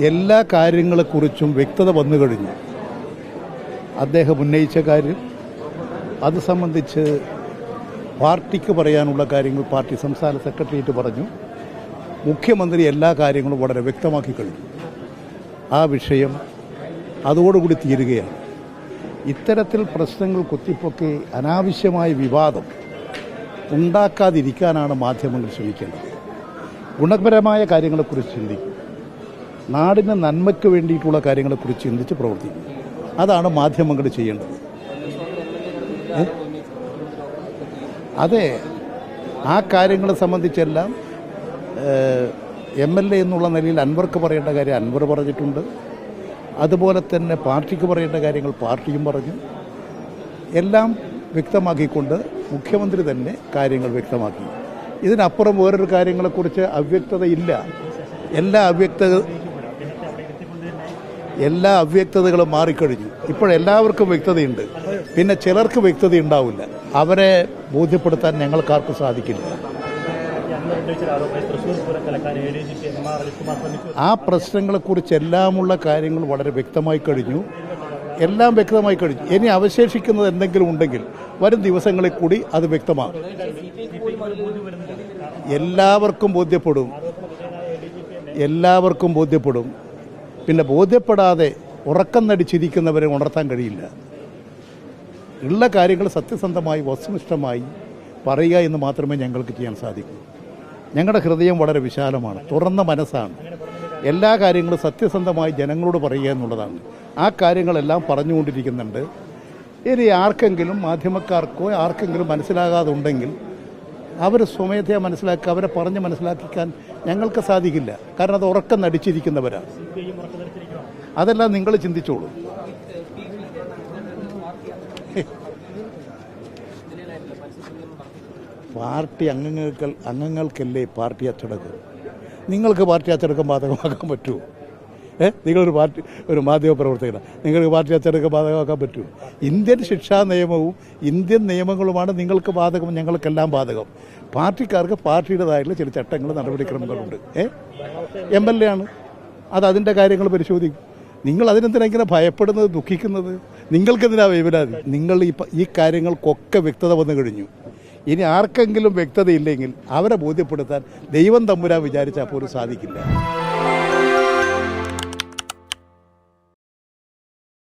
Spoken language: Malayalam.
എല്ലാ കാര്യങ്ങളെക്കുറിച്ചും വ്യക്തത വന്നു കഴിഞ്ഞു. അദ്ദേഹം ഉന്നയിച്ച കാര്യം അത് സംബന്ധിച്ച് പാർട്ടിക്ക് പറയാനുള്ള കാര്യങ്ങൾ പാർട്ടി സംസ്ഥാന സെക്രട്ടേറിയറ്റ് പറഞ്ഞു. മുഖ്യമന്ത്രി എല്ലാ കാര്യങ്ങളും വളരെ വ്യക്തമാക്കി കഴിഞ്ഞു. ആ വിഷയം അതോടുകൂടി തീരുകയാണ്. ഇത്തരത്തിൽ പ്രശ്നങ്ങൾ കുത്തിപ്പൊക്കി അനാവശ്യമായ വിവാദം ഉണ്ടാക്കാതിരിക്കാനാണ് മാധ്യമങ്ങൾ ശ്രമിക്കേണ്ടത്. ഗുണപരമായ കാര്യങ്ങളെക്കുറിച്ച് ചിന്തിക്കും, നാടിന് നന്മയ്ക്ക് വേണ്ടിയിട്ടുള്ള കാര്യങ്ങളെക്കുറിച്ച് ചിന്തിച്ച് പ്രവർത്തിക്കും. അതാണ് മാധ്യമങ്ങൾ ചെയ്യേണ്ടത്. അതെ, ആ കാര്യങ്ങളെ സംബന്ധിച്ചെല്ലാം MLA എന്നുള്ള നിലയിൽ അൻവർക്ക് പറയേണ്ട കാര്യം അൻവർ പറഞ്ഞിട്ടുണ്ട്. അതുപോലെ തന്നെ പാർട്ടിക്ക് പറയേണ്ട കാര്യങ്ങൾ പാർട്ടിയും പറഞ്ഞു. എല്ലാം വ്യക്തമാക്കിക്കൊണ്ട് മുഖ്യമന്ത്രി തന്നെ കാര്യങ്ങൾ വ്യക്തമാക്കി. ഇതിനപ്പുറം വേറൊരു കാര്യങ്ങളെക്കുറിച്ച് അവ്യക്തതയില്ല. എല്ലാ അവ്യക്തതകളും മാറിക്കഴിഞ്ഞു. ഇപ്പോഴെല്ലാവർക്കും വ്യക്തതയുണ്ട്. പിന്നെ ചിലർക്ക് വ്യക്തത ഉണ്ടാവില്ല. അവരെ ബോധ്യപ്പെടുത്താൻ ഞങ്ങൾക്കാർക്കും സാധിക്കില്ല. ആ പ്രശ്നങ്ങളെക്കുറിച്ചെല്ലാമുള്ള കാര്യങ്ങൾ വളരെ വ്യക്തമായി കഴിഞ്ഞു. എല്ലാം വ്യക്തമായി കഴിഞ്ഞു. ഇനി അവശേഷിക്കുന്നത് എന്തെങ്കിലും ഉണ്ടെങ്കിൽ വരും ദിവസങ്ങളിൽ കൂടി അത് വ്യക്തമാകും. എല്ലാവർക്കും ബോധ്യപ്പെടും. പിന്നെ ബോധ്യപ്പെടാതെ ഉറക്കം നടിച്ചിരിക്കുന്നവരെ ഉണർത്താൻ കഴിയില്ല. ഉള്ള കാര്യങ്ങൾ സത്യസന്ധമായി വസ്തുനിഷ്ഠമായി പറയുക എന്ന് മാത്രമേ ഞങ്ങൾക്ക് ചെയ്യാൻ സാധിക്കൂ. ഞങ്ങളുടെ ഹൃദയം വളരെ വിശാലമാണ്, തുറന്ന മനസ്സാണ്. എല്ലാ കാര്യങ്ങളും സത്യസന്ധമായി ജനങ്ങളോട് പറയുക എന്നുള്ളതാണ്. ആ കാര്യങ്ങളെല്ലാം പറഞ്ഞുകൊണ്ടിരിക്കുന്നുണ്ട്. ഇനി ആർക്കെങ്കിലും മാധ്യമക്കാർക്കോ ആർക്കെങ്കിലും മനസ്സിലാകാതെ ഉണ്ടെങ്കിൽ അവർ സ്വമേധയാ മനസ്സിലാക്കുക, അവരെ പറഞ്ഞ് മനസ്സിലാക്കിക്കാൻ ഞങ്ങൾക്ക് സാധിക്കില്ല. കാരണം അത് ഉറക്കം നടിച്ചിരിക്കുന്നവരാണ്. അതെല്ലാം നിങ്ങൾ ചിന്തിച്ചോളൂ. പാർട്ടി അംഗങ്ങൾക്കല്ലേ പാർട്ടി അച്ചടക്കം. നിങ്ങൾക്ക് പാർട്ടി അച്ചടക്കം ബാധകമാക്കാൻ പറ്റുമോ? ഒരു മാധ്യമ പ്രവർത്തകനാണ്, നിങ്ങൾക്ക് പാർട്ടി അച്ചടക്കം ബാധകമാക്കാൻ പറ്റുമോ? ഇന്ത്യൻ ശിക്ഷാ നിയമവും ഇന്ത്യൻ നിയമങ്ങളുമാണ് നിങ്ങൾക്ക് ബാധകം, ഞങ്ങൾക്കെല്ലാം ബാധകം. പാർട്ടിക്കാർക്ക് പാർട്ടിയുടേതായിട്ടുള്ള ചില ചട്ടങ്ങൾ നടപടിക്രമങ്ങളുണ്ട്. MLA ആണ്, അത് അതിൻ്റെ കാര്യങ്ങൾ പരിശോധിക്കും. നിങ്ങൾ അതിനെന്തിനാ ഇങ്ങനെ ഭയപ്പെടുന്നത്, ദുഃഖിക്കുന്നത്? നിങ്ങൾക്കെന്തിനാ വേവലാതി? നിങ്ങൾ ഈ കാര്യങ്ങൾക്കൊക്കെ വ്യക്തത വന്നു കഴിഞ്ഞു. ഇനി ആർക്കെങ്കിലും വ്യക്തതയില്ലെങ്കിൽ അവരെ ബോധ്യപ്പെടുത്താൻ ദൈവം തമ്പുരാൻ വിചാരിച്ചാൽ പോലും സാധിക്കില്ല.